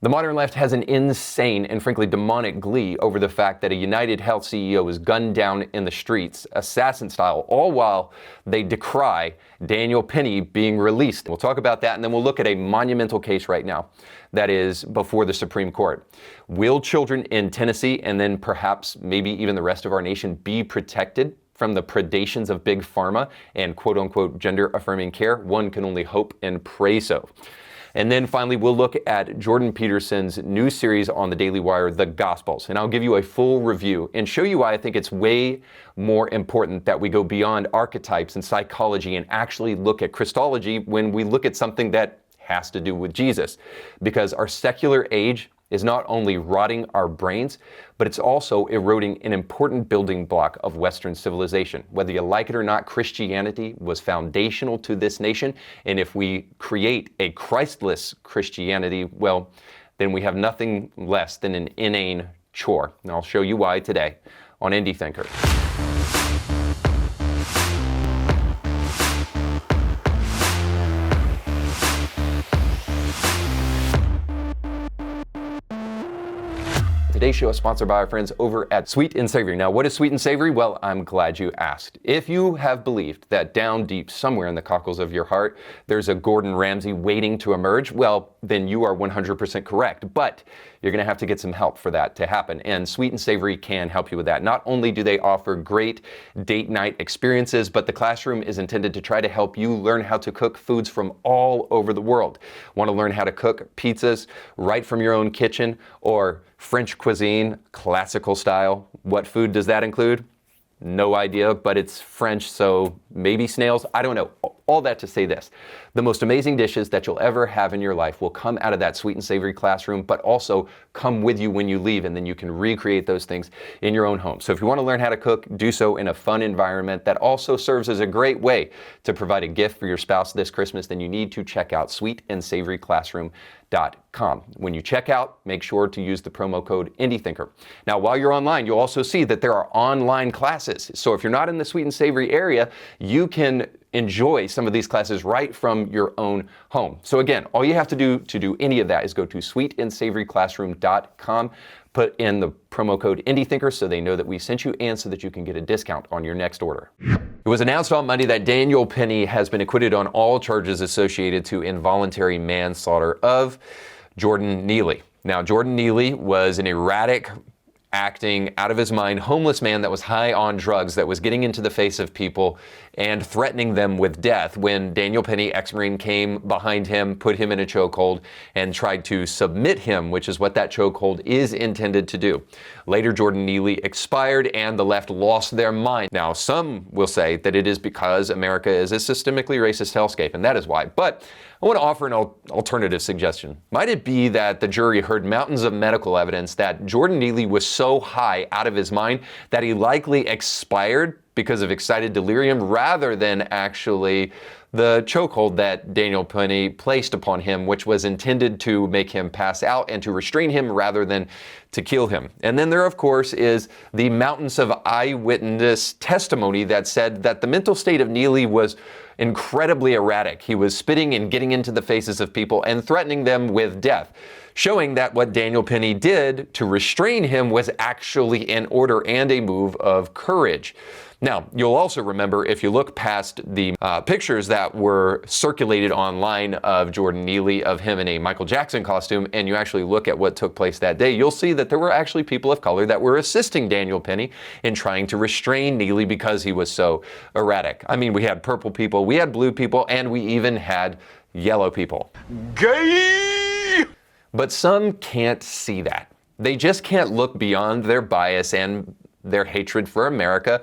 The modern left has an insane and frankly demonic glee over the fact that a United Health CEO was gunned down in the streets, assassin style, all while they decry Daniel Penny being released. We'll talk about that, and then we'll look at a monumental case right now that is before the Supreme Court. Will children in Tennessee, and then perhaps maybe even the rest of our nation, be protected from the predations of big pharma and quote-unquote gender-affirming care? One can only hope and pray so. And then finally, we'll look at Jordan Peterson's new series on the Daily Wire, The Gospels. And I'll give you a full review and show you why I think it's way more important that we go beyond archetypes and psychology and actually look at Christology when we look at something that has to do with Jesus. Because our secular age is not only rotting our brains, but it's also eroding an important building block of Western civilization. Whether you like it or not, Christianity was foundational to this nation, and if we create a Christless Christianity, well, then we have nothing less than an inane chore. And I'll show you why today on Indie Thinker. Today's show is sponsored by our friends over at Sweet and Savory. Now, what is Sweet and Savory? Well, I'm glad you asked. If you have believed that down deep somewhere in the cockles of your heart, there's a Gordon Ramsay waiting to emerge, well, then you are 100% correct. But you're going to have to get some help for that to happen. And Sweet and Savory can help you with that. Not only do they offer great date night experiences, but the classroom is intended to try to help you learn how to cook foods from all over the world. Want to learn how to cook pizzas right from your own kitchen, or French cuisine, classical style? What food does that include? No idea, but it's French, so maybe snails. I don't know. All that to say this: the most amazing dishes that you'll ever have in your life will come out of that Sweet and Savory classroom, but also come with you when you leave, and then you can recreate those things in your own home. So if you want to learn how to cook, do so in a fun environment that also serves as a great way to provide a gift for your spouse this Christmas, then you need to check out sweetandsavoryclassroom.com. When you check out, make sure to use the promo code IndieThinker. Now, while you're online, you'll also see that there are online classes. So if you're not in the Sweet and Savory area, you can enjoy some of these classes right from your own home. So again, all you have to do any of that is go to sweetandsavoryclassroom.com, put in the promo code IndieThinker so they know that we sent you and so that you can get a discount on your next order. It was announced on Monday that Daniel Penny has been acquitted on all charges associated to involuntary manslaughter of Jordan Neely. Now, Jordan Neely was an erratic, acting, out of his mind, homeless man that was high on drugs, that was getting into the face of people and threatening them with death when Daniel Penny, ex-Marine, came behind him, put him in a chokehold, and tried to submit him, which is what that chokehold is intended to do. Later, Jordan Neely expired and the left lost their mind. Now, some will say that it is because America is a systemically racist hellscape, and that is why. But I want to offer an alternative suggestion. Might it be that the jury heard mountains of medical evidence that Jordan Neely was so high out of his mind that he likely expired because of excited delirium, rather than actually the chokehold that Daniel Penny placed upon him, which was intended to make him pass out and to restrain him rather than to kill him. And then there, of course, is the mountains of eyewitness testimony that said that the mental state of Neely was incredibly erratic. He was spitting and getting into the faces of people and threatening them with death, showing that what Daniel Penny did to restrain him was actually an order and a move of courage. Now, you'll also remember, if you look past the pictures that were circulated online of Jordan Neely, of him in a Michael Jackson costume, and you actually look at what took place that day, you'll see that there were actually people of color that were assisting Daniel Penny in trying to restrain Neely because he was so erratic. I mean, we had purple people, we had blue people, and we even had yellow people. Gay! But some can't see that. They just can't look beyond their bias and their hatred for America.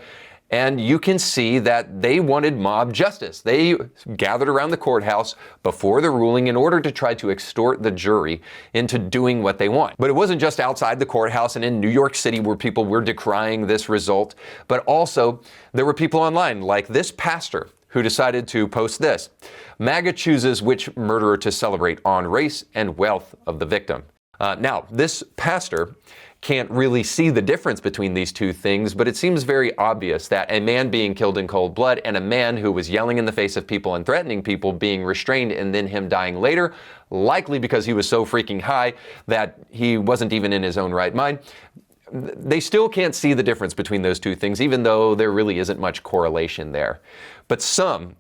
And you can see that they wanted mob justice. They gathered around the courthouse before the ruling in order to try to extort the jury into doing what they want. But it wasn't just outside the courthouse and in New York City where people were decrying this result, but also there were people online like this pastor who decided to post this: MAGA chooses which murderer to celebrate on race and wealth of the victim. Now, this pastor can't really see the difference between these two things, but it seems very obvious that a man being killed in cold blood and a man who was yelling in the face of people and threatening people being restrained and then him dying later, likely because he was so freaking high that he wasn't even in his own right mind. They still can't see the difference between those two things, even though there really isn't much correlation there. But some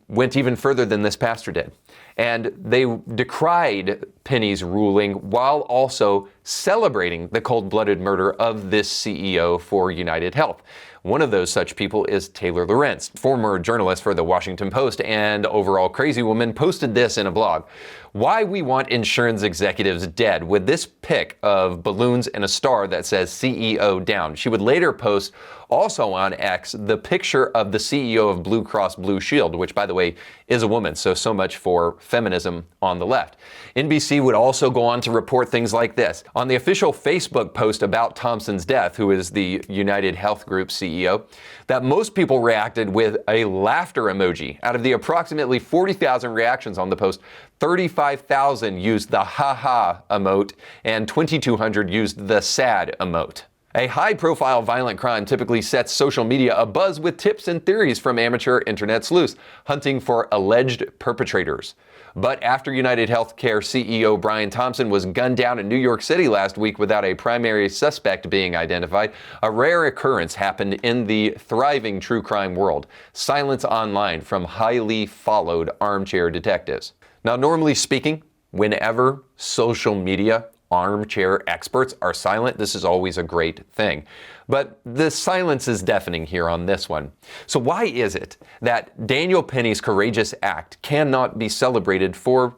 went even further than this pastor did. And they decried Penny's ruling while also celebrating the cold-blooded murder of this CEO for United Health. One of those such people is Taylor Lorenz, former journalist for the Washington Post and overall crazy woman, posted this in a blog. Why we want insurance executives dead, with this pic of balloons and a star that says CEO down. She would later post also on X the picture of the CEO of Blue Cross Blue Shield, which by the way is a woman, so much for feminism on the left. NBC would also go on to report things like this. On the official Facebook post about Thompson's death, who is the United Health Group CEO, that most people reacted with a laughter emoji. Out of the approximately 40,000 reactions on the post, 35,000 used the ha-ha emote and 2,200 used the sad emote. A high-profile violent crime typically sets social media abuzz with tips and theories from amateur internet sleuths hunting for alleged perpetrators. But after United Healthcare CEO Brian Thompson was gunned down in New York City last week without a primary suspect being identified, a rare occurrence happened in the thriving true crime world: silence online from highly followed armchair detectives. Now, normally speaking, whenever social media armchair experts are silent, this is always a great thing. But the silence is deafening here on this one. So why is it that Daniel Penny's courageous act cannot be celebrated for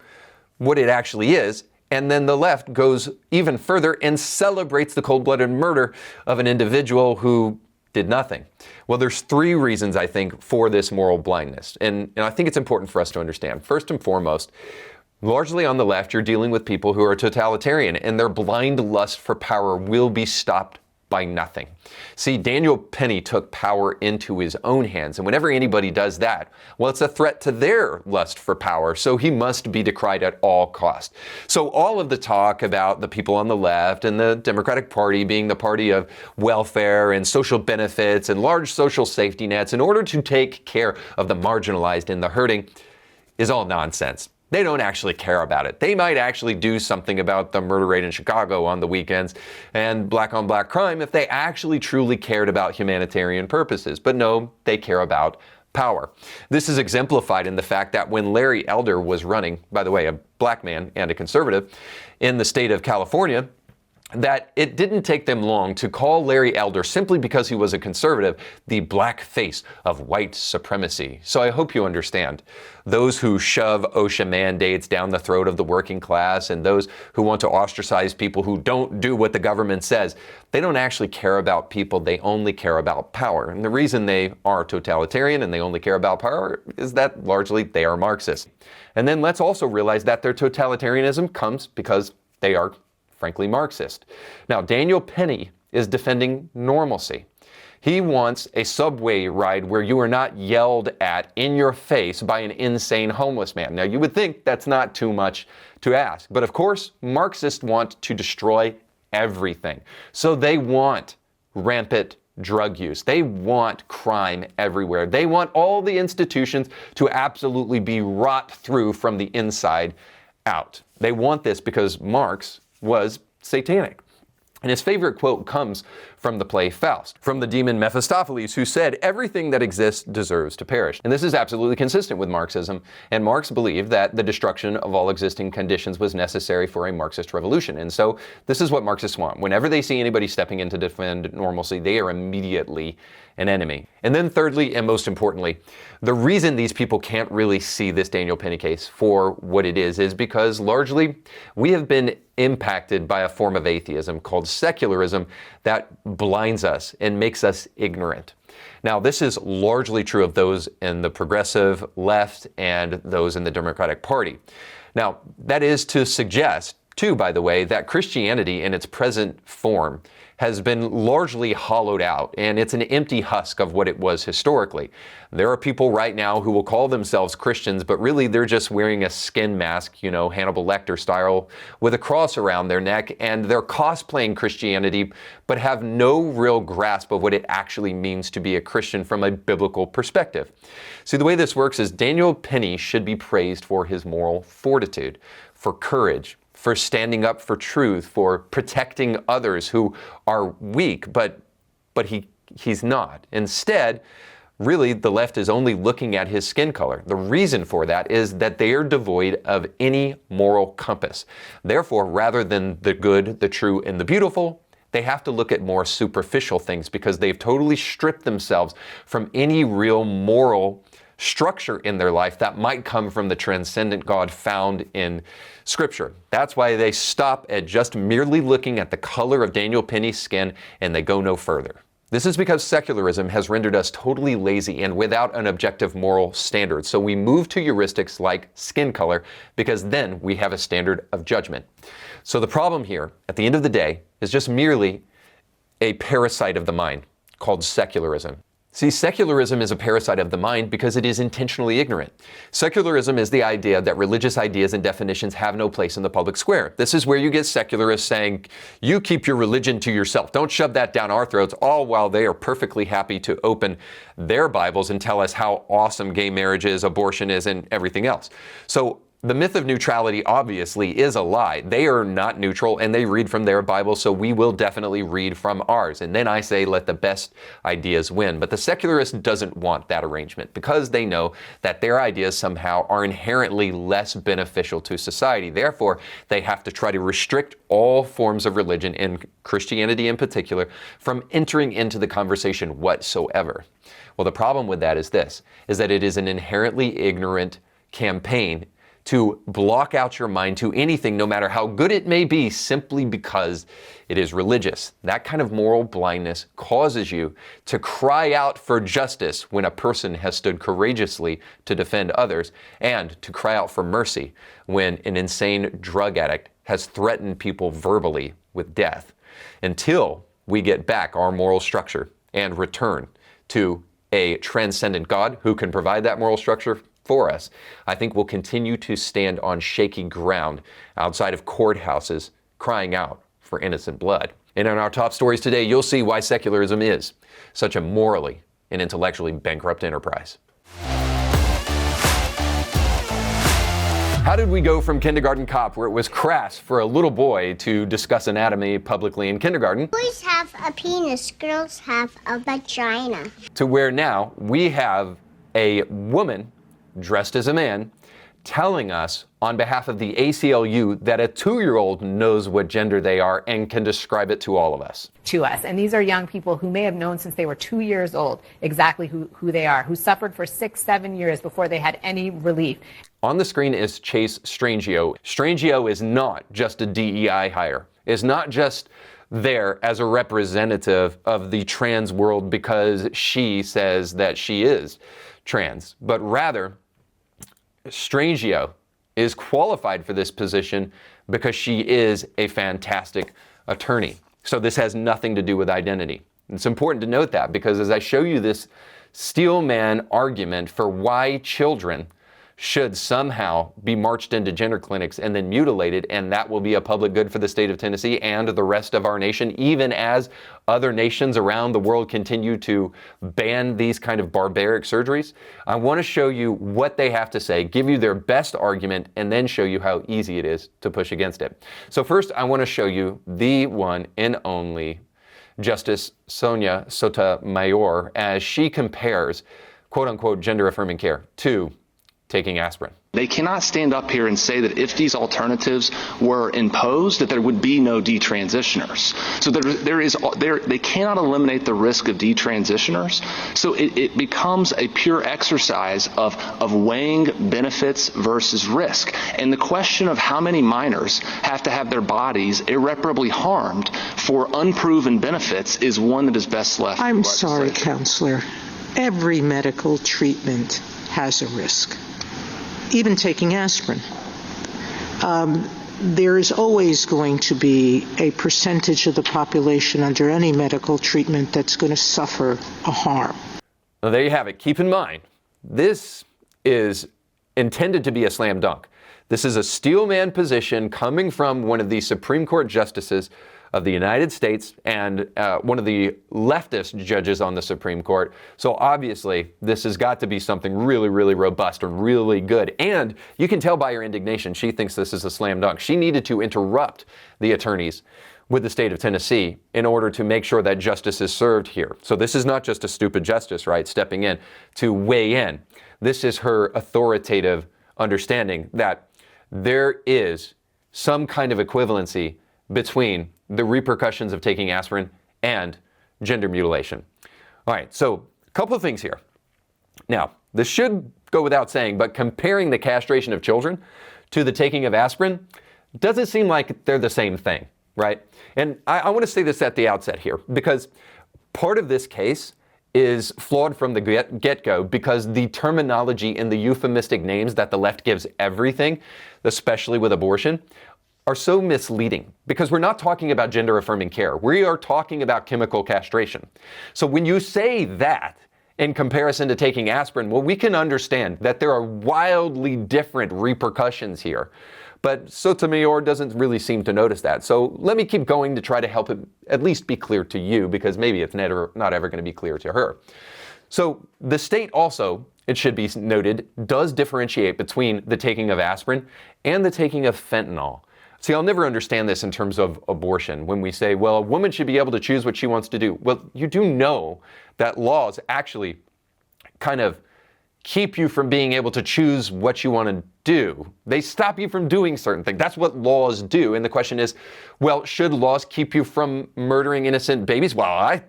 what it actually is, and then the left goes even further and celebrates the cold-blooded murder of an individual who did nothing? Well, there's three reasons, I think, for this moral blindness. And I think it's important for us to understand. First and foremost, largely on the left, you're dealing with people who are totalitarian, and their blind lust for power will be stopped by nothing. See, Daniel Penny took power into his own hands, and whenever anybody does that, well, it's a threat to their lust for power, so he must be decried at all cost. So all of the talk about the people on the left and the Democratic Party being the party of welfare and social benefits and large social safety nets in order to take care of the marginalized and the hurting is all nonsense. They don't actually care about it. They might actually do something about the murder rate in Chicago on the weekends and black-on-black crime if they actually truly cared about humanitarian purposes. But no, they care about power. This is exemplified in the fact that when Larry Elder was running, by the way, a black man and a conservative, in the state of California, that it didn't take them long to call Larry Elder, simply because he was a conservative, the black face of white supremacy. So I hope you understand. Those who shove OSHA mandates down the throat of the working class and those who want to ostracize people who don't do what the government says, they don't actually care about people, they only care about power. And the reason they are totalitarian and they only care about power is that largely they are Marxist. And then let's also realize that their totalitarianism comes because they are frankly Marxist. Now, Daniel Penny is defending normalcy. He wants a subway ride where you are not yelled at in your face by an insane homeless man. Now, you would think that's not too much to ask, but of course, Marxists want to destroy everything. So they want rampant drug use. They want crime everywhere. They want all the institutions to absolutely be rot through from the inside out. They want this because Marx was satanic. And his favorite quote comes from the play Faust, from the demon Mephistopheles, who said, "Everything that exists deserves to perish." And this is absolutely consistent with Marxism. And Marx believed that the destruction of all existing conditions was necessary for a Marxist revolution. And so this is what Marxists want. Whenever they see anybody stepping in to defend normalcy, they are immediately an enemy. And then thirdly, and most importantly, the reason these people can't really see this Daniel Penny case for what it is because largely we have been impacted by a form of atheism called secularism that blinds us and makes us ignorant. Now, this is largely true of those in the progressive left and those in the Democratic Party. Now, that is to suggest Two, by the way, that Christianity in its present form has been largely hollowed out, and it's an empty husk of what it was historically. There are people right now who will call themselves Christians, but really they're just wearing a skin mask, Hannibal Lecter style, with a cross around their neck, and they're cosplaying Christianity, but have no real grasp of what it actually means to be a Christian from a biblical perspective. See, the way this works is Daniel Penny should be praised for his moral fortitude, for courage, for standing up for truth, for protecting others who are weak, but he's not. Instead, really, the left is only looking at his skin color. The reason for that is that they are devoid of any moral compass. Therefore, rather than the good, the true, and the beautiful, they have to look at more superficial things because they've totally stripped themselves from any real moral structure in their life that might come from the transcendent God found in Scripture. That's why they stop at just merely looking at the color of Daniel Penny's skin and they go no further. This is because secularism has rendered us totally lazy and without an objective moral standard. So we move to heuristics like skin color because then we have a standard of judgment. So the problem here, at the end of the day, is just merely a parasite of the mind called secularism. See, secularism is a parasite of the mind because it is intentionally ignorant. Secularism is the idea that religious ideas and definitions have no place in the public square. This is where you get secularists saying, you keep your religion to yourself. Don't shove that down our throats, all while they are perfectly happy to open their Bibles and tell us how awesome gay marriage is, abortion is, and everything else. So the myth of neutrality obviously is a lie. They are not neutral and they read from their Bible, so we will definitely read from ours. And then I say, let the best ideas win. But the secularist doesn't want that arrangement because they know that their ideas somehow are inherently less beneficial to society. Therefore, they have to try to restrict all forms of religion, and Christianity in particular, from entering into the conversation whatsoever. Well, the problem with that is this, is that it is an inherently ignorant campaign to block out your mind to anything, no matter how good it may be, simply because it is religious. That kind of moral blindness causes you to cry out for justice when a person has stood courageously to defend others, and to cry out for mercy when an insane drug addict has threatened people verbally with death, until we get back our moral structure and return to a transcendent God who can provide that moral structure for us. I think we'll continue to stand on shaky ground outside of courthouses crying out for innocent blood. And in our top stories today, you'll see why secularism is such a morally and intellectually bankrupt enterprise. How did we go from Kindergarten Cop, where it was crass for a little boy to discuss anatomy publicly in kindergarten, boys have a penis, girls have a vagina, to where now we have a woman dressed as a man telling us on behalf of the ACLU that a 2-year-old knows what gender they are and can describe it to all of us. To us. And these are young people who may have known since they were 2 years old exactly who they are, who suffered for 6-7 years before they had any relief. On the screen is Chase Strangio. Strangio is not just a DEI hire. Is not just there as a representative of the trans world because she says that she is trans, but rather Strangio is qualified for this position because she is a fantastic attorney. So this has nothing to do with identity. It's important to note that because as I show you this steel man argument for why children should somehow be marched into gender clinics and then mutilated, and that will be a public good for the state of Tennessee and the rest of our nation, even as other nations around the world continue to ban these kind of barbaric surgeries. I want to show you what they have to say, give you their best argument, and then show you how easy it is to push against it. So first, I want to show you the one and only Justice Sonia Sotomayor as she compares quote-unquote gender-affirming care to taking aspirin. They cannot stand up here and say that if these alternatives were imposed, that there would be no detransitioners. So they cannot eliminate the risk of detransitioners. So it becomes a pure exercise of weighing benefits versus risk. And the question of how many minors have to have their bodies irreparably harmed for unproven benefits is one that is best left. I'm sorry, counselor. Every medical treatment has a risk. Even taking aspirin. there is always going to be a percentage of the population under any medical treatment that's going to suffer a harm. Well, there you have it. Keep in mind, this is intended to be a slam dunk. This is a steel man position coming from one of the Supreme Court justices of the United States and one of the leftist judges on the Supreme Court. So obviously, this has got to be something really, really robust and really good. And you can tell by her indignation, she thinks this is a slam dunk. She needed to interrupt the attorneys with the state of Tennessee in order to make sure that justice is served here. So this is not just a stupid justice, right, stepping in to weigh in. This is her authoritative understanding that there is some kind of equivalency between the repercussions of taking aspirin and gender mutilation. All right, so a couple of things here. Now, this should go without saying, but comparing the castration of children to the taking of aspirin doesn't seem like they're the same thing, right? And I want to say this at the outset here, because part of this case is flawed from the get-go because the terminology and the euphemistic names that the left gives everything, especially with abortion, are so misleading because we're not talking about gender-affirming care. We are talking about chemical castration. So when you say that in comparison to taking aspirin, well, we can understand that there are wildly different repercussions here. But Sotomayor doesn't really seem to notice that. So let me keep going to try to help it at least be clear to you, because maybe it's not ever going to be clear to her. So the state also, it should be noted, does differentiate between the taking of aspirin and the taking of fentanyl. See, I'll never understand this in terms of abortion when we say, well, a woman should be able to choose what she wants to do. Well, you do know that laws actually kind of keep you from being able to choose what you want to do. They stop you from doing certain things. That's what laws do. And the question is, well, should laws keep you from murdering innocent babies? Well,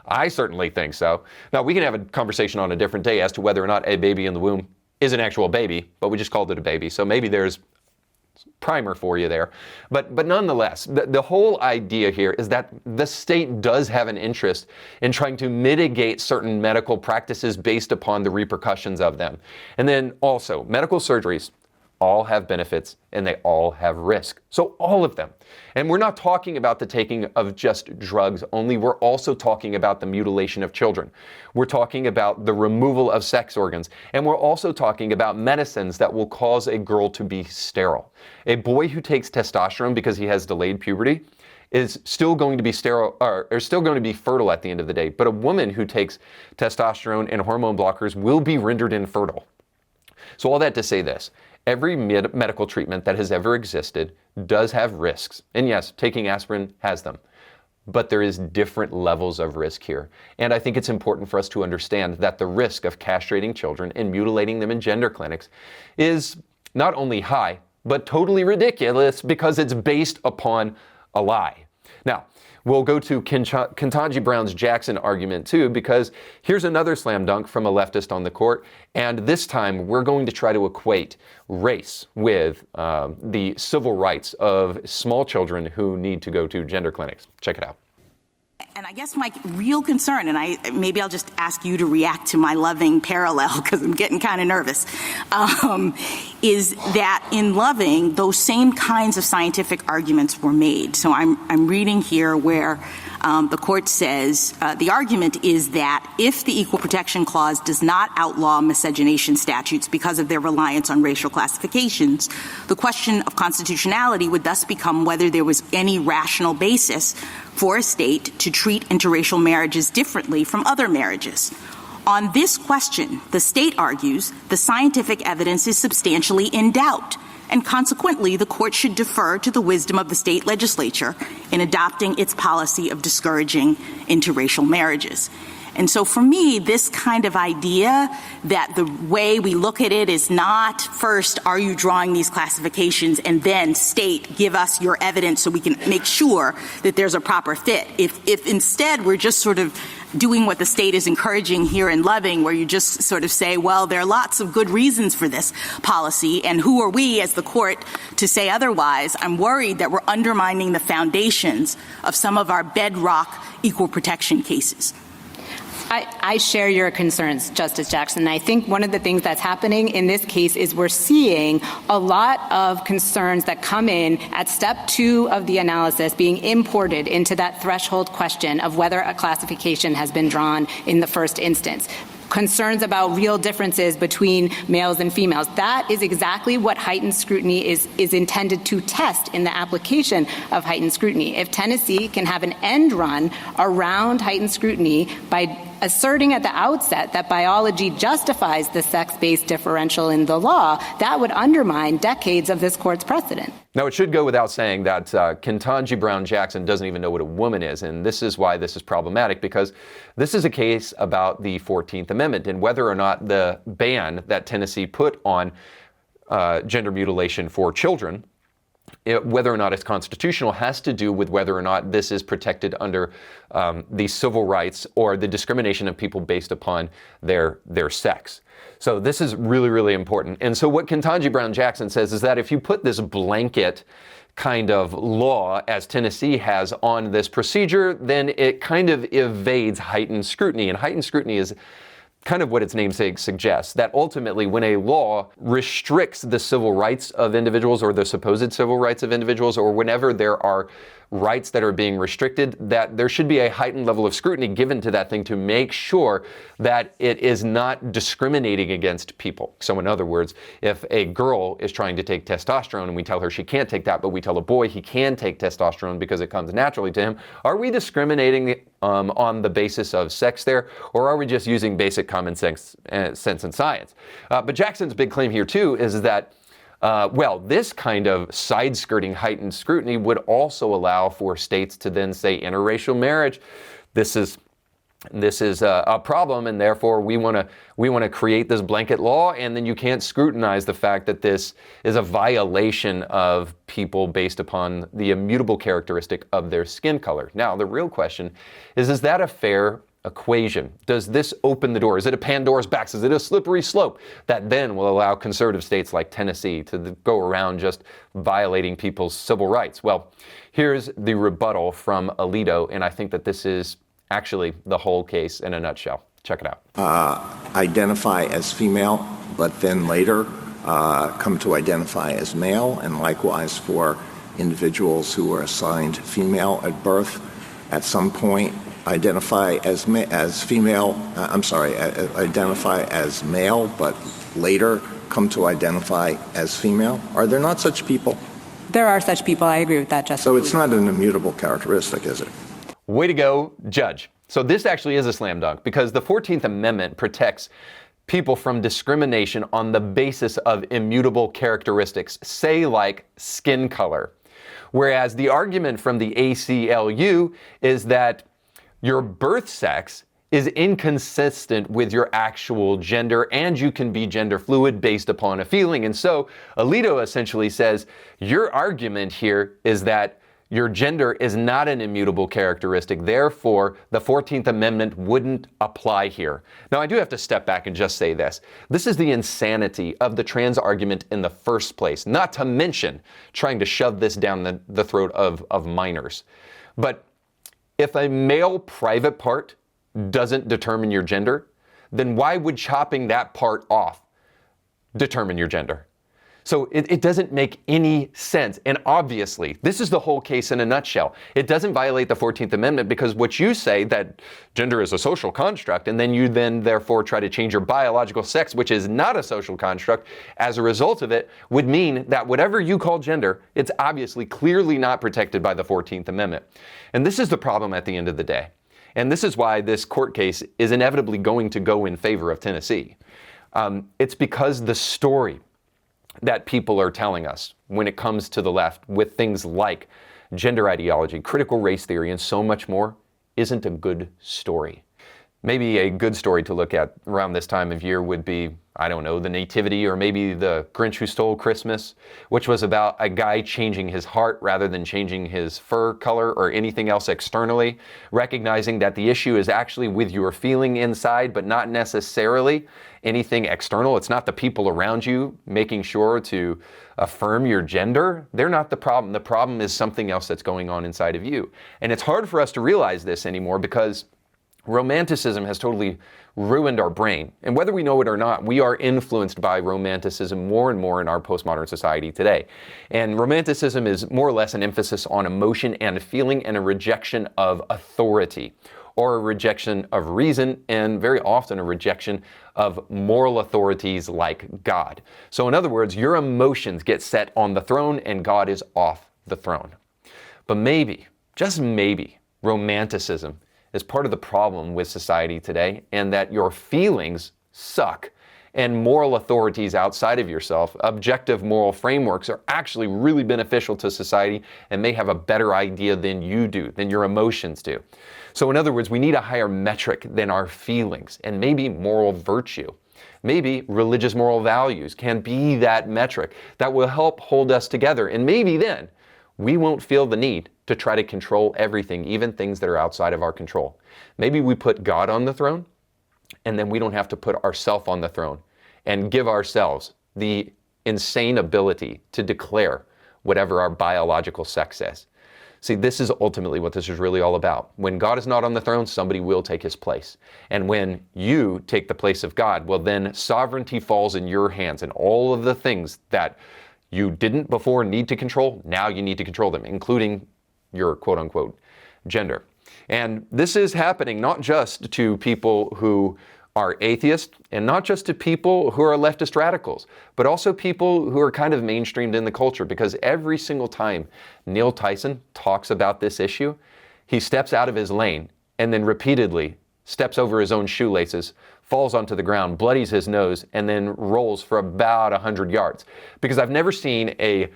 I certainly think so. Now, we can have a conversation on a different day as to whether or not a baby in the womb is an actual baby, but we just called it a baby. So maybe there's primer for you there. But nonetheless, the whole idea here is that the state does have an interest in trying to mitigate certain medical practices based upon the repercussions of them. And then also, medical surgeries all have benefits and they all have risk. So all of them. And we're not talking about the taking of just drugs only. We're also talking about the mutilation of children. We're talking about the removal of sex organs. And we're also talking about medicines that will cause a girl to be sterile. A boy who takes testosterone because he has delayed puberty is still going to be sterile, or still going to be fertile at the end of the day. But a woman who takes testosterone and hormone blockers will be rendered infertile. So all that to say this. Every medical treatment that has ever existed does have risks. And yes, taking aspirin has them. But there is different levels of risk here. And I think it's important for us to understand that the risk of castrating children and mutilating them in gender clinics is not only high, but totally ridiculous because it's based upon a lie. Now, we'll go to Ketanji Brown's Jackson argument too, because here's another slam dunk from a leftist on the court. And this time we're going to try to equate race with the civil rights of small children who need to go to gender clinics. Check it out. And I guess my real concern, and maybe I'll just ask you to react to my Loving parallel because I'm getting kind of nervous, is that in Loving, those same kinds of scientific arguments were made. So I'm reading here where the court says the argument is that if the Equal Protection Clause does not outlaw miscegenation statutes because of their reliance on racial classifications, the question of constitutionality would thus become whether there was any rational basis for a state to treat interracial marriages differently from other marriages. On this question, the state argues the scientific evidence is substantially in doubt, and consequently, the court should defer to the wisdom of the state legislature in adopting its policy of discouraging interracial marriages. And so for me, this kind of idea that the way we look at it is not first, are you drawing these classifications, and then state, give us your evidence so we can make sure that there's a proper fit. If instead we're just sort of doing what the state is encouraging here in Loving, where you just sort of say, well, there are lots of good reasons for this policy, and who are we as the court to say otherwise? I'm worried that we're undermining the foundations of some of our bedrock equal protection cases. I share your concerns, Justice Jackson. I think one of the things that's happening in this case is we're seeing a lot of concerns that come in at step 2 of the analysis being imported into that threshold question of whether a classification has been drawn in the first instance. Concerns about real differences between males and females. That is exactly what heightened scrutiny is intended to test in the application of heightened scrutiny. If Tennessee can have an end run around heightened scrutiny by asserting at the outset that biology justifies the sex-based differential in the law, that would undermine decades of this court's precedent. Now, it should go without saying that Ketanji Brown Jackson doesn't even know what a woman is, and this is why this is problematic, because this is a case about the 14th Amendment and whether or not the ban that Tennessee put on gender mutilation for children, whether or not it's constitutional, has to do with whether or not this is protected under the civil rights or the discrimination of people based upon their sex. So this is really, really important. And so what Ketanji Brown Jackson says is that if you put this blanket kind of law, as Tennessee has, on this procedure, then it kind of evades heightened scrutiny. And heightened scrutiny is kind of what its namesake suggests, that ultimately when a law restricts the civil rights of individuals or the supposed civil rights of individuals, or whenever there are rights that are being restricted, that there should be a heightened level of scrutiny given to that thing to make sure that it is not discriminating against people. So in other words, if a girl is trying to take testosterone and we tell her she can't take that, but we tell a boy he can take testosterone because it comes naturally to him, are we discriminating on the basis of sex there, or are we just using basic common sense and science? But Jackson's big claim here too is that this kind of side-skirting heightened scrutiny would also allow for states to then say interracial marriage, this is a problem, and therefore we want to create this blanket law, and then you can't scrutinize the fact that this is a violation of people based upon the immutable characteristic of their skin color. Now, the real question is that a fair equation? Does this open the door? Is it a Pandora's box? Is it a slippery slope that then will allow conservative states like Tennessee to go around just violating people's civil rights? Well, here's the rebuttal from Alito, and I think that this is actually the whole case in a nutshell. Check it out. Identify as female, but then later come to identify as male, and likewise for individuals who are assigned female at birth, at some point identify as female, identify as male, but later come to identify as female? Are there not such people? There are such people. I agree with that, Justice. So it's not an immutable characteristic, is it? Way to go, Judge. So this actually is a slam dunk, because the 14th Amendment protects people from discrimination on the basis of immutable characteristics, say like skin color. Whereas the argument from the ACLU is that your birth sex is inconsistent with your actual gender, and you can be gender fluid based upon a feeling. And so Alito essentially says your argument here is that your gender is not an immutable characteristic, therefore the 14th Amendment wouldn't apply here. Now, I do have to step back and just say this. This is the insanity of the trans argument in the first place, not to mention trying to shove this down the throat of minors. But if a male private part doesn't determine your gender, then why would chopping that part off determine your gender? So it doesn't make any sense. And obviously, this is the whole case in a nutshell. It doesn't violate the 14th Amendment because what you say, that gender is a social construct, and then you therefore try to change your biological sex, which is not a social construct, as a result of it, would mean that whatever you call gender, it's obviously clearly not protected by the 14th Amendment. And this is the problem at the end of the day. And this is why this court case is inevitably going to go in favor of Tennessee. It's because the story that people are telling us when it comes to the left with things like gender ideology, critical race theory, and so much more isn't a good story. Maybe a good story to look at around this time of year would be, I don't know, the Nativity, or maybe the Grinch Who Stole Christmas, which was about a guy changing his heart rather than changing his fur color or anything else externally, recognizing that the issue is actually with your feeling inside, but not necessarily anything external. It's not the people around you making sure to affirm your gender. They're not the problem. The problem is something else that's going on inside of you. And it's hard for us to realize this anymore because Romanticism has totally ruined our brain. And whether we know it or not, we are influenced by romanticism more and more in our postmodern society today. And romanticism is more or less an emphasis on emotion and feeling and a rejection of authority, or a rejection of reason, and very often a rejection of moral authorities like God. So in other words, your emotions get set on the throne and God is off the throne. But maybe, just maybe, romanticism is part of the problem with society today, and that your feelings suck, and moral authorities outside of yourself, objective moral frameworks, are actually really beneficial to society and may have a better idea than you do, than your emotions do. So in other words, we need a higher metric than our feelings, and maybe moral virtue. Maybe religious moral values can be that metric that will help hold us together, and maybe then we won't feel the need to try to control everything, even things that are outside of our control. Maybe we put God on the throne, and then we don't have to put ourselves on the throne and give ourselves the insane ability to declare whatever our biological sex says. See, this is ultimately what this is really all about. When God is not on the throne, somebody will take his place. And when you take the place of God, well, then sovereignty falls in your hands, and all of the things that you didn't before need to control, now you need to control them, including your quote-unquote gender. And this is happening not just to people who are atheists, and not just to people who are leftist radicals, but also people who are kind of mainstreamed in the culture, because every single time Neil Tyson talks about this issue, he steps out of his lane and then repeatedly steps over his own shoelaces, falls onto the ground, bloodies his nose, and then rolls for about 100 yards. Because I've never seen a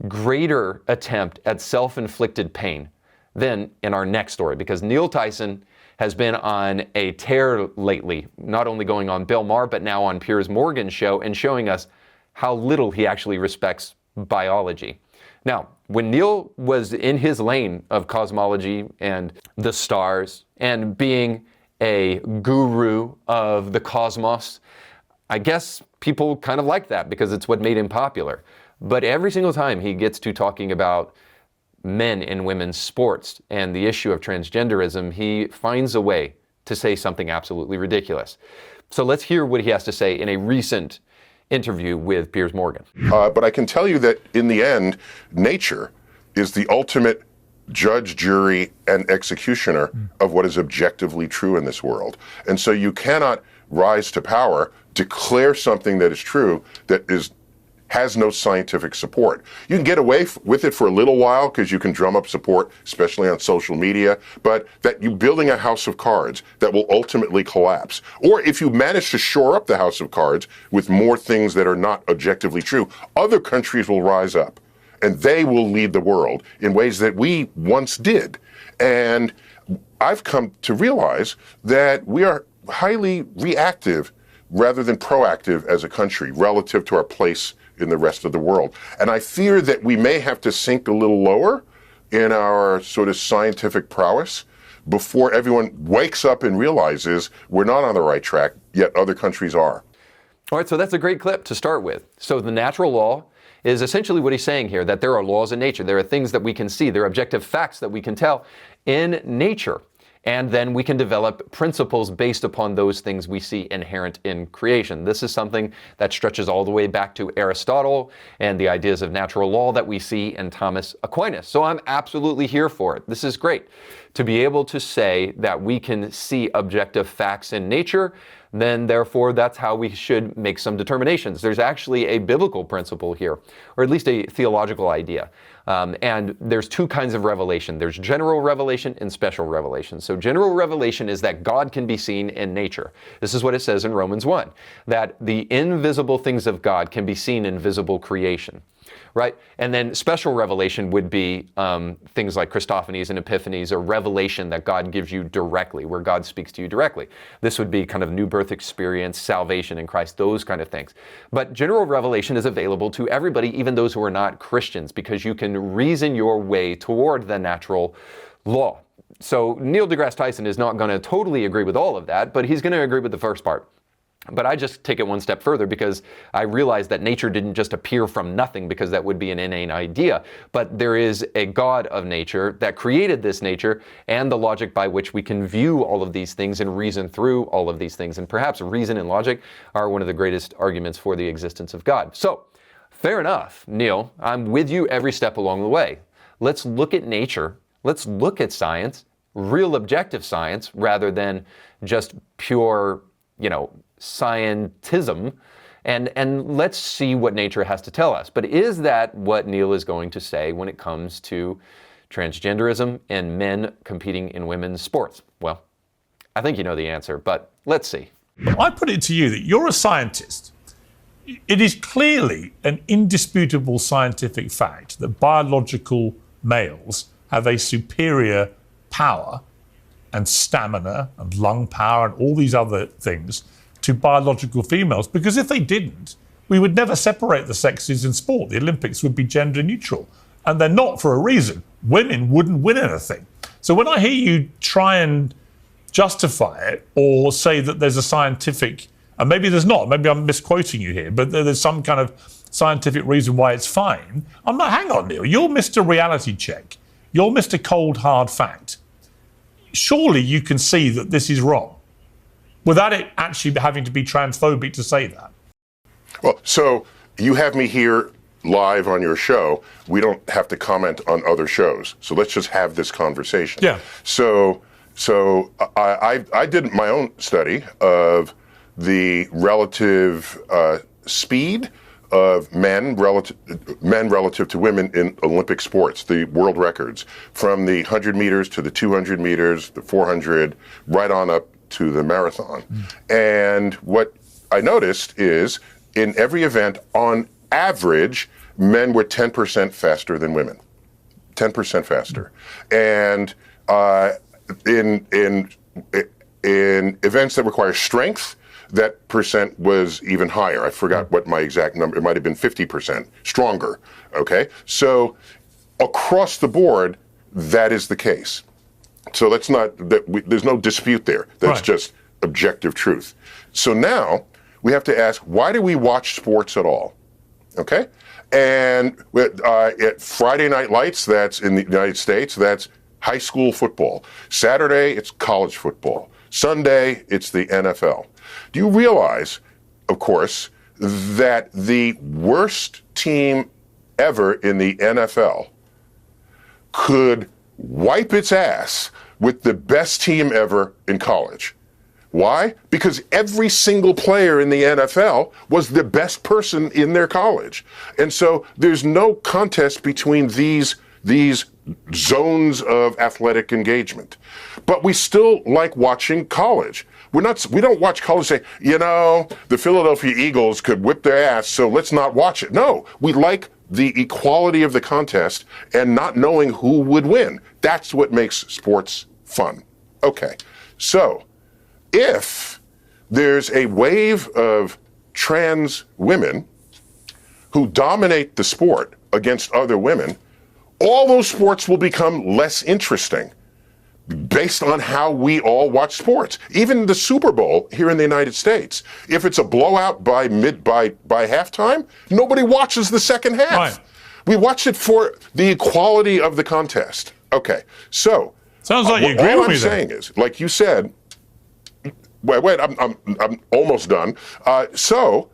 greater attempt at self-inflicted pain than in our next story, because Neil Tyson has been on a tear lately, not only going on Bill Maher, but now on Piers Morgan's show, and showing us how little he actually respects biology. Now, when Neil was in his lane of cosmology and the stars and being a guru of the cosmos, I guess people kind of like that because it's what made him popular. But every single time he gets to talking about men and women's sports and the issue of transgenderism, he finds a way to say something absolutely ridiculous. So let's hear what he has to say in a recent interview with Piers Morgan. But I can tell you that in the end, nature is the ultimate judge, jury, and executioner of what is objectively true in this world. And so you cannot rise to power, declare something that is true that has no scientific support. You can get away with it for a little while because you can drum up support, especially on social media, but that you're building a house of cards that will ultimately collapse. Or if you manage to shore up the house of cards with more things that are not objectively true, other countries will rise up and they will lead the world in ways that we once did. And I've come to realize that we are highly reactive rather than proactive as a country relative to our place in the rest of the world. And I fear that we may have to sink a little lower in our sort of scientific prowess before everyone wakes up and realizes we're not on the right track, yet other countries are. All right, so that's a great clip to start with. So the natural law is essentially what he's saying here, that there are laws in nature. There are things that we can see. There are objective facts that we can tell in nature. And then we can develop principles based upon those things we see inherent in creation. This is something that stretches all the way back to Aristotle and the ideas of natural law that we see in Thomas Aquinas. So I'm absolutely here for it. This is great. To be able to say that we can see objective facts in nature, then therefore that's how we should make some determinations. There's actually a biblical principle here, or at least a theological idea. And there's two kinds of revelation. There's general revelation and special revelation. So general revelation is that God can be seen in nature. This is what it says in Romans 1, that the invisible things of God can be seen in visible creation. Right? And then special revelation would be things like Christophanies and Epiphanies, or revelation that God gives you directly, where God speaks to you directly. This would be kind of new birth experience, salvation in Christ, those kind of things. But general revelation is available to everybody, even those who are not Christians, because you can reason your way toward the natural law. So Neil deGrasse Tyson is not going to totally agree with all of that, but he's going to agree with the first part. But I just take it one step further because I realize that nature didn't just appear from nothing, because that would be an inane idea. But there is a God of nature that created this nature and the logic by which we can view all of these things and reason through all of these things. And perhaps reason and logic are one of the greatest arguments for the existence of God. So, fair enough, Neil. I'm with you every step along the way. Let's look at nature. Let's look at science, real objective science, rather than just pure, scientism, and let's see what nature has to tell us. But is that what Neil is going to say when it comes to transgenderism and men competing in women's sports? Well, I think you know the answer, but let's see. I put it to you that you're a scientist. It is clearly an indisputable scientific fact that biological males have a superior power and stamina and lung power and all these other things to biological females, because if they didn't, we would never separate the sexes in sport. The Olympics would be gender neutral, and they're not for a reason. Women wouldn't win anything. So when I hear you try and justify it or say that there's a scientific, and maybe there's not, maybe I'm misquoting you here, but there's some kind of scientific reason why it's fine, I'm like, hang on, Neil, you're Mr. Reality Check. You're Mr. Cold Hard Fact. Surely you can see that this is wrong, without it actually having to be transphobic to say that. Well, so you have me here live on your show. We don't have to comment on other shows. So let's just have this conversation. Yeah. So I did my own study of the relative speed of men relative to women in Olympic sports, the world records, from the 100 meters to the 200 meters, the 400, right on up to the marathon. And what I noticed is in every event, on average, men were 10% faster than women. 10% faster. And in events that require strength, that percent was even higher. I forgot what my exact number, it might have been 50% stronger, okay? So across the board, that is the case. So that's not, there's no dispute there. That's right. Just objective truth. So now we have to ask, why do we watch sports at all? Okay? And at Friday Night Lights, that's in the United States, that's high school football. Saturday, it's college football. Sunday, it's the NFL. Do you realize, of course, that the worst team ever in the NFL could wipe its ass with the best team ever in college? Why? Because every single player in the NFL was the best person in their college. And so there's no contest between these zones of athletic engagement. But we still like watching college. We don't watch college and say, the Philadelphia Eagles could whip their ass, so let's not watch it. No, we like the equality of the contest and not knowing who would win. That's what makes sports fun. Okay, so if there's a wave of trans women who dominate the sport against other women, all those sports will become less interesting based on how we all watch sports. Even the Super Bowl here in the United States, if it's a blowout by halftime, nobody watches the second half. Right. We watch it for the equality of the contest. Okay, so sounds like you agree all with I'm me saying is, like you said, wait, I'm almost done. So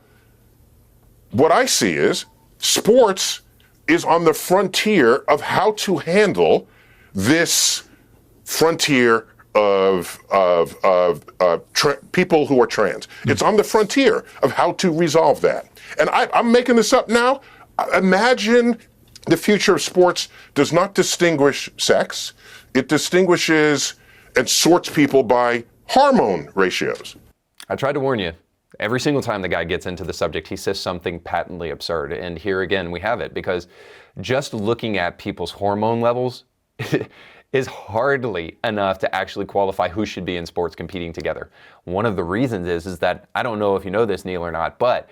what I see is sports is on the frontier of how to handle this frontier of people who are trans. It's on the frontier of how to resolve that. And I'm making this up now. Imagine the future of sports does not distinguish sex. It distinguishes and sorts people by hormone ratios. I tried to warn you. Every single time the guy gets into the subject, he says something patently absurd. And here again, we have it, because just looking at people's hormone levels is hardly enough to actually qualify who should be in sports competing together. One of the reasons is that, I don't know if you know this, Neil, or not, but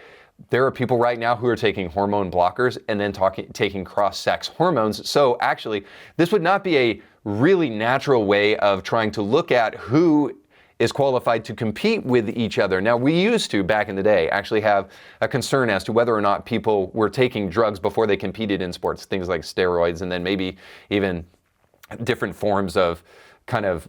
there are people right now who are taking hormone blockers and then taking cross-sex hormones. So actually, this would not be a really natural way of trying to look at who is qualified to compete with each other. Now, we used to, back in the day, actually have a concern as to whether or not people were taking drugs before they competed in sports, things like steroids, and then maybe even different forms of kind of,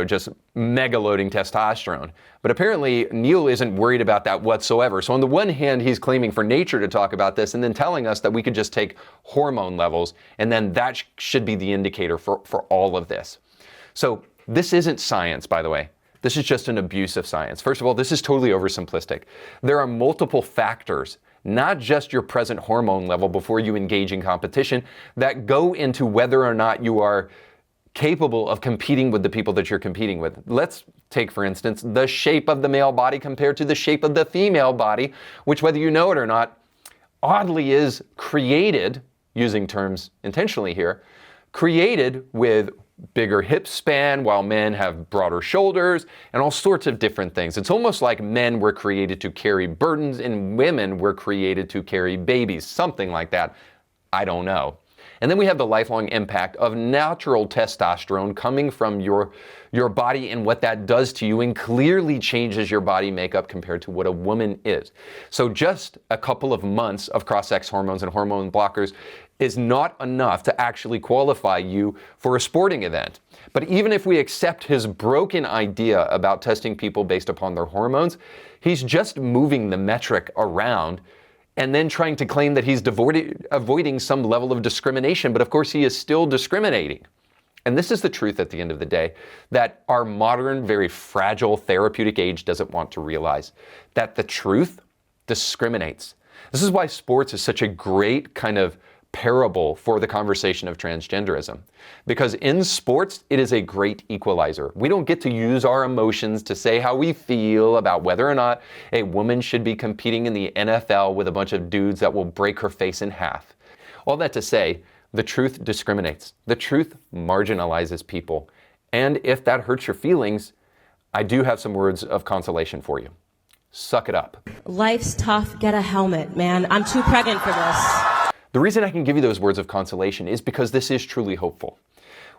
just mega-loading testosterone. But apparently, Neil isn't worried about that whatsoever. So on the one hand, he's claiming for Nature to talk about this and then telling us that we could just take hormone levels, and then that should be the indicator for all of this. So this isn't science, by the way. This is just an abuse of science. First of all, this is totally oversimplistic. There are multiple factors, not just your present hormone level before you engage in competition, that go into whether or not you are capable of competing with the people that you're competing with. Let's take, for instance, the shape of the male body compared to the shape of the female body, which, whether you know it or not, oddly is created, using terms intentionally here, created with bigger hip span, while men have broader shoulders and all sorts of different things. It's almost like men were created to carry burdens and women were created to carry babies, something like that. I don't know. And then we have the lifelong impact of natural testosterone coming from your body and what that does to you, and clearly changes your body makeup compared to what a woman is. So just a couple of months of cross-sex hormones and hormone blockers is not enough to actually qualify you for a sporting event. But even if we accept his broken idea about testing people based upon their hormones, he's just moving the metric around and then trying to claim that he's avoiding some level of discrimination. But of course, he is still discriminating. And this is the truth at the end of the day, that our modern, very fragile therapeutic age doesn't want to realize, that the truth discriminates. This is why sports is such a great kind of parable for the conversation of transgenderism. Because in sports, it is a great equalizer. We don't get to use our emotions to say how we feel about whether or not a woman should be competing in the NFL with a bunch of dudes that will break her face in half. All that to say, the truth discriminates. The truth marginalizes people. And if that hurts your feelings, I do have some words of consolation for you. Suck it up. Life's tough. Get a helmet, man. I'm too pregnant for this. The reason I can give you those words of consolation is because this is truly hopeful.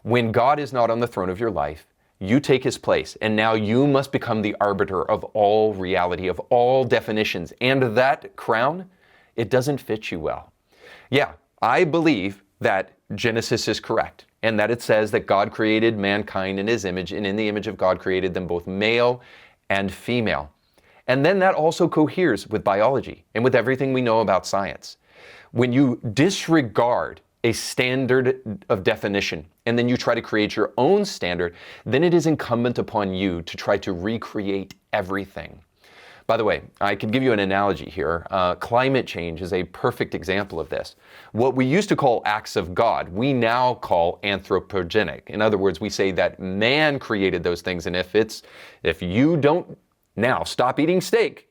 When God is not on the throne of your life, you take his place, and now you must become the arbiter of all reality, of all definitions. And that crown, it doesn't fit you well. Yeah, I believe that Genesis is correct, and that it says that God created mankind in his image, and in the image of God created them both male and female. And then that also coheres with biology and with everything we know about science. When you disregard a standard of definition and then you try to create your own standard, then it is incumbent upon you to try to recreate everything. By the way, I can give you an analogy here. Climate change is a perfect example of this. What we used to call acts of God, we now call anthropogenic. In other words, we say that man created those things, and if you don't now stop eating steak,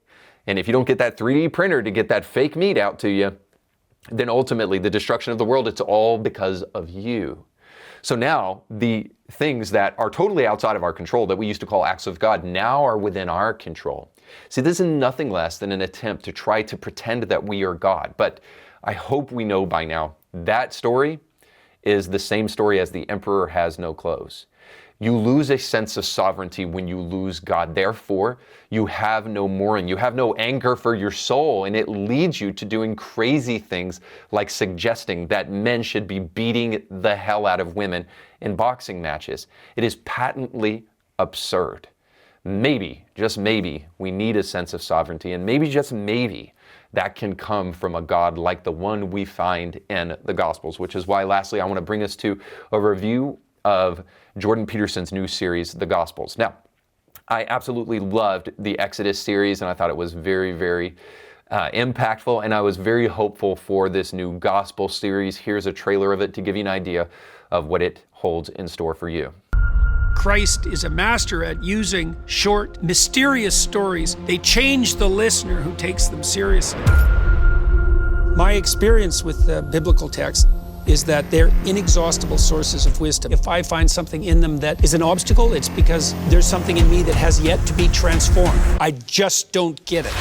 and if you don't get that 3D printer to get that fake meat out to you, then ultimately the destruction of the world, it's all because of you. So now the things that are totally outside of our control that we used to call acts of God now are within our control. See, this is nothing less than an attempt to try to pretend that we are God. But I hope we know by now that story is the same story as the emperor has no clothes. You lose a sense of sovereignty when you lose God. Therefore, you have no mooring. You have no anchor for your soul, and it leads you to doing crazy things like suggesting that men should be beating the hell out of women in boxing matches. It is patently absurd. Maybe, just maybe, we need a sense of sovereignty, and maybe, just maybe, that can come from a God like the one we find in the Gospels, which is why, lastly, I want to bring us to a review of Jordan Peterson's new series, The Gospels. Now, I absolutely loved the Exodus series, and I thought it was very, very impactful, and I was very hopeful for this new Gospel series. Here's a trailer of it to give you an idea of what it holds in store for you. Christ is a master at using short, mysterious stories. They change the listener who takes them seriously. My experience with the biblical text is that they're inexhaustible sources of wisdom. If I find something in them that is an obstacle, it's because there's something in me that has yet to be transformed. I just don't get it.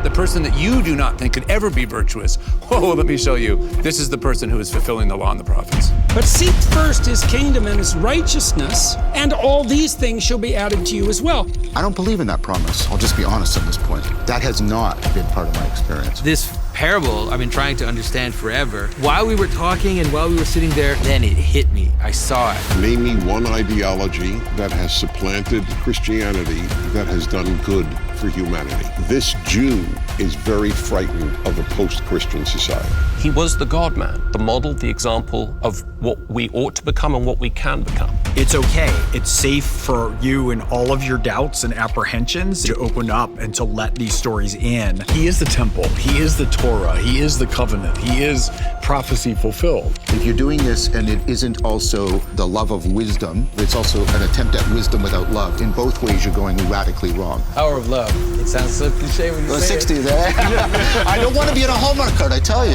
The person that you do not think could ever be virtuous. Oh, let me show you. This is the person who is fulfilling the law and the prophets. But seek first his kingdom and his righteousness, and all these things shall be added to you as well. I don't believe in that promise. I'll just be honest on this point. That has not been part of my experience. This parable I've been trying to understand forever. While we were talking and while we were sitting there, then it hit me. I saw it. Name me one ideology that has supplanted Christianity that has done good for humanity. This Jew is very frightened of a post-Christian society. He was the God-man, the model, the example of what we ought to become and what we can become. It's okay. It's safe for you and all of your doubts and apprehensions to open up and to let these stories in. He is the temple. He is the Torah. He is the covenant. He is prophecy fulfilled. If you're doing this and it isn't also the love of wisdom, it's also an attempt at wisdom without love. In both ways, you're going radically wrong. Power of love. It sounds so cliche when you say 60s, eh? I don't want to be on a Hallmark card, I tell you.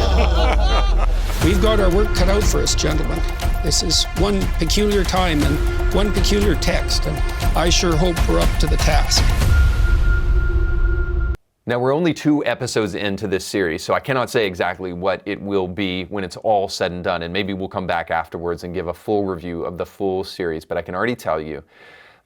We've got our work cut out for us, gentlemen. This is one peculiar time and one peculiar text, and I sure hope we're up to the task. Now, we're only 2 episodes into this series, so I cannot say exactly what it will be when it's all said and done, and maybe we'll come back afterwards and give a full review of the full series, but I can already tell you,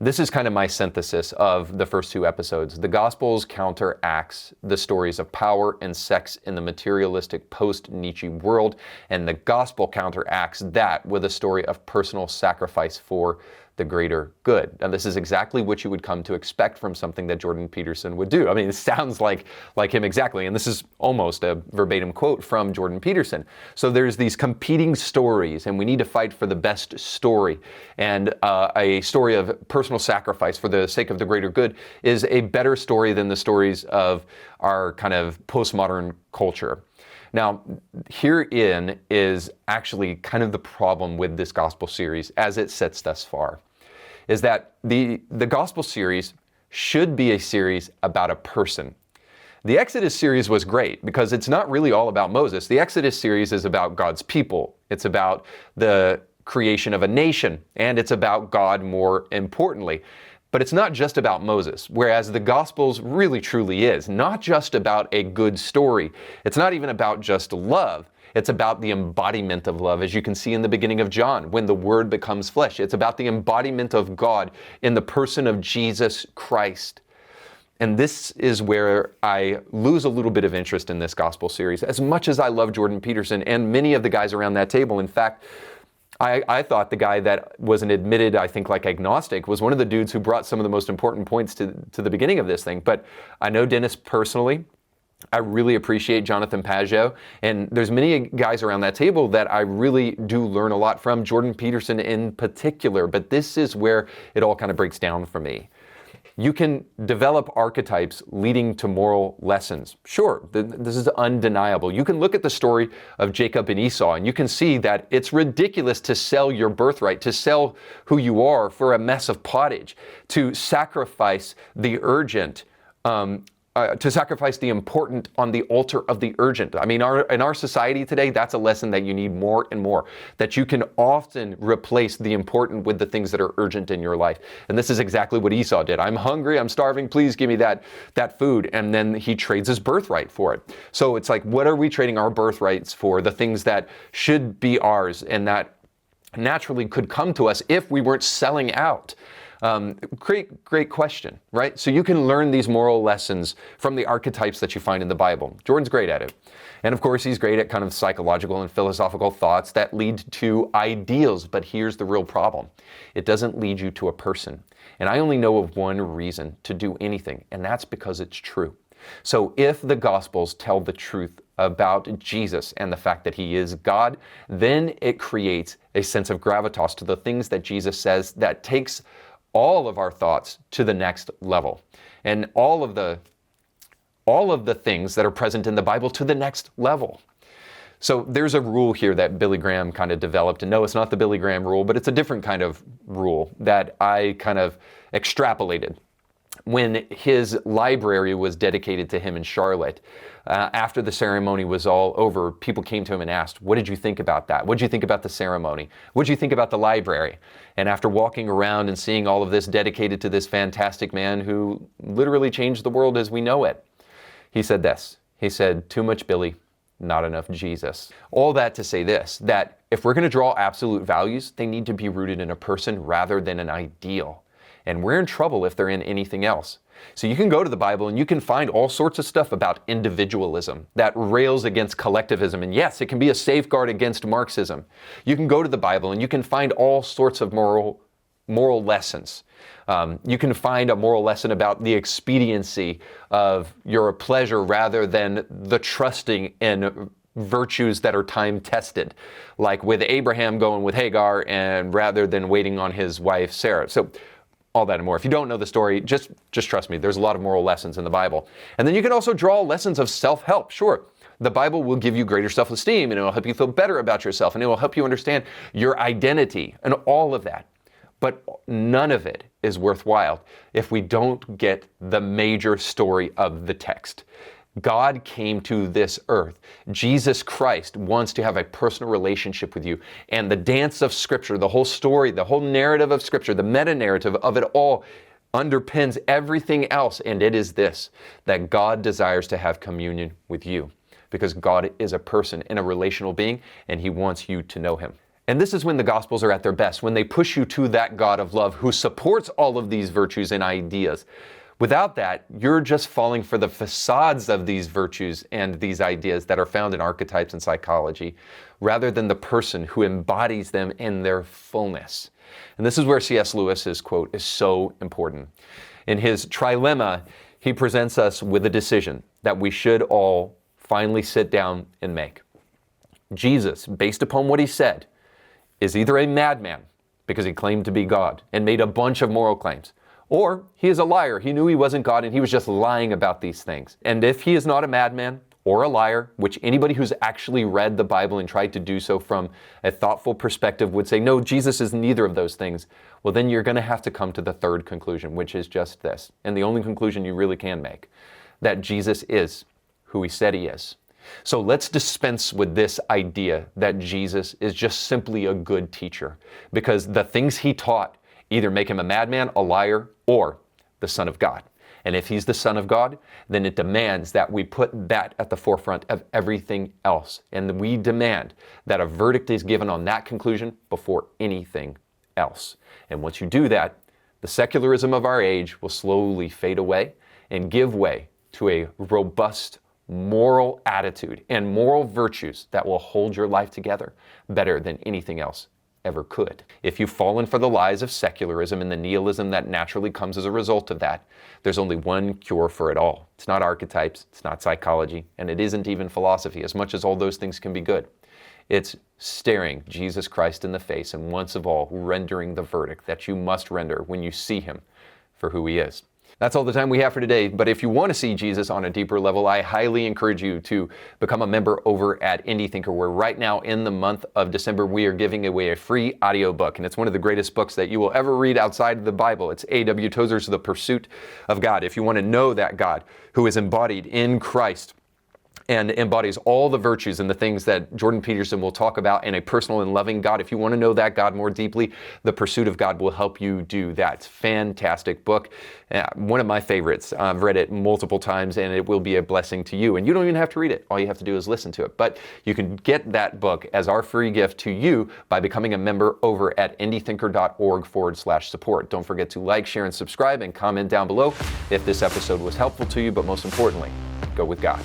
this is kind of my synthesis of the first 2 episodes. The Gospels counteracts the stories of power and sex in the materialistic post-Nietzsche world, and the Gospel counteracts that with a story of personal sacrifice for the greater good. Now, this is exactly what you would come to expect from something that Jordan Peterson would do. I mean, it sounds like him exactly, and this is almost a verbatim quote from Jordan Peterson. So there's these competing stories, and we need to fight for the best story. And a story of personal sacrifice for the sake of the greater good is a better story than the stories of our kind of postmodern culture. Now, herein is actually kind of the problem with this gospel series as it sits thus far, is that the gospel series should be a series about a person. The Exodus series was great because it's not really all about Moses. The Exodus series is about God's people. It's about the creation of a nation, and it's about God more importantly. But it's not just about Moses, whereas the Gospels really truly is not just about a good story. It's not even about just love. It's about the embodiment of love, as you can see in the beginning of John, when the Word becomes flesh. It's about the embodiment of God in the person of Jesus Christ. And this is where I lose a little bit of interest in this gospel series. As much as I love Jordan Peterson and many of the guys around that table, in fact, I thought the guy that was an admitted, I think, like agnostic was one of the dudes who brought some of the most important points to the beginning of this thing. But I know Dennis personally. I really appreciate Jonathan Pageau, and there's many guys around that table that I really do learn a lot from, Jordan Peterson in particular, but this is where it all kind of breaks down for me. You can develop archetypes leading to moral lessons. Sure, this is undeniable. You can look at the story of Jacob and Esau, and you can see that it's ridiculous to sell your birthright, to sell who you are for a mess of pottage, to sacrifice the urgent, to sacrifice the important on the altar of the urgent. I mean, in our society today, that's a lesson that you need more and more, that you can often replace the important with the things that are urgent in your life. And this is exactly what Esau did. I'm hungry, I'm starving, please give me that food. And then he trades his birthright for it. So it's like, what are we trading our birthrights for? The things that should be ours and that naturally could come to us if we weren't selling out. Great question, right? So you can learn these moral lessons from the archetypes that you find in the Bible. Jordan's great at it. And of course, he's great at kind of psychological and philosophical thoughts that lead to ideals. But here's the real problem. It doesn't lead you to a person. And I only know of one reason to do anything, and that's because it's true. So if the Gospels tell the truth about Jesus and the fact that he is God, then it creates a sense of gravitas to the things that Jesus says that takes all of our thoughts to the next level, and all of the things that are present in the Bible to the next level. So there's a rule here that Billy Graham kind of developed, and no, it's not the Billy Graham rule, but it's a different kind of rule that I kind of extrapolated when his library was dedicated to him in Charlotte. After the ceremony was all over, people came to him and asked, what did you think about that? What did you think about the ceremony? What did you think about the library? And after walking around and seeing all of this dedicated to this fantastic man who literally changed the world as we know it, He said this. He said, too much Billy, not enough Jesus. All that to say this, that if we're going to draw absolute values, they need to be rooted in a person rather than an ideal. And we're in trouble if they're in anything else. So you can go to the Bible and you can find all sorts of stuff about individualism that rails against collectivism. And yes, it can be a safeguard against Marxism. You can go to the Bible and you can find all sorts of moral lessons. You can find a moral lesson about the expediency of your pleasure rather than the trusting in virtues that are time-tested, like with Abraham going with Hagar and rather than waiting on his wife Sarah. So all that and more. If you don't know the story, just trust me, there's a lot of moral lessons in the Bible. And then you can also draw lessons of self-help. Sure, the Bible will give you greater self-esteem, and it will help you feel better about yourself, and it will help you understand your identity and all of that. But none of it is worthwhile if we don't get the major story of the text. God came to this earth. Jesus Christ wants to have a personal relationship with you. And the dance of Scripture, the whole story, the whole narrative of Scripture, the meta-narrative of it all underpins everything else. And it is this, that God desires to have communion with you because God is a person and a relational being, and He wants you to know Him. And this is when the Gospels are at their best, when they push you to that God of love who supports all of these virtues and ideas. Without that, you're just falling for the facades of these virtues and these ideas that are found in archetypes and psychology, rather than the person who embodies them in their fullness. And this is where C.S. Lewis's quote is so important. In his trilemma, he presents us with a decision that we should all finally sit down and make. Jesus, based upon what he said, is either a madman, because he claimed to be God and made a bunch of moral claims, or he is a liar. He knew he wasn't God and he was just lying about these things. And if he is not a madman or a liar, which anybody who's actually read the Bible and tried to do so from a thoughtful perspective would say, no, Jesus is neither of those things, well, then you're going to have to come to the third conclusion, which is just this, and the only conclusion you really can make, that Jesus is who he said he is. So let's dispense with this idea that Jesus is just simply a good teacher, because the things he taught either make him a madman, a liar, or the Son of God. And if he's the Son of God, then it demands that we put that at the forefront of everything else. And we demand that a verdict is given on that conclusion before anything else. And once you do that, the secularism of our age will slowly fade away and give way to a robust moral attitude and moral virtues that will hold your life together better than anything else ever could. If you've fallen for the lies of secularism and the nihilism that naturally comes as a result of that, there's only one cure for it all. It's not archetypes, it's not psychology, and it isn't even philosophy, as much as all those things can be good. It's staring Jesus Christ in the face and once of all rendering the verdict that you must render when you see him for who he is. That's all the time we have for today, but if you want to see Jesus on a deeper level, I highly encourage you to become a member over at Indie Thinker, where right now in the month of December, we are giving away a free audiobook, and it's one of the greatest books that you will ever read outside of the Bible. It's A.W. Tozer's The Pursuit of God. If you want to know that God who is embodied in Christ and embodies all the virtues and the things that Jordan Peterson will talk about in a personal and loving God. If you want to know that God more deeply, The Pursuit of God will help you do that. It's a fantastic book. One of my favorites. I've read it multiple times and it will be a blessing to you. And you don't even have to read it. All you have to do is listen to it. But you can get that book as our free gift to you by becoming a member over at indiethinker.org/support. Don't forget to like, share, and subscribe and comment down below if this episode was helpful to you. But most importantly, go with God.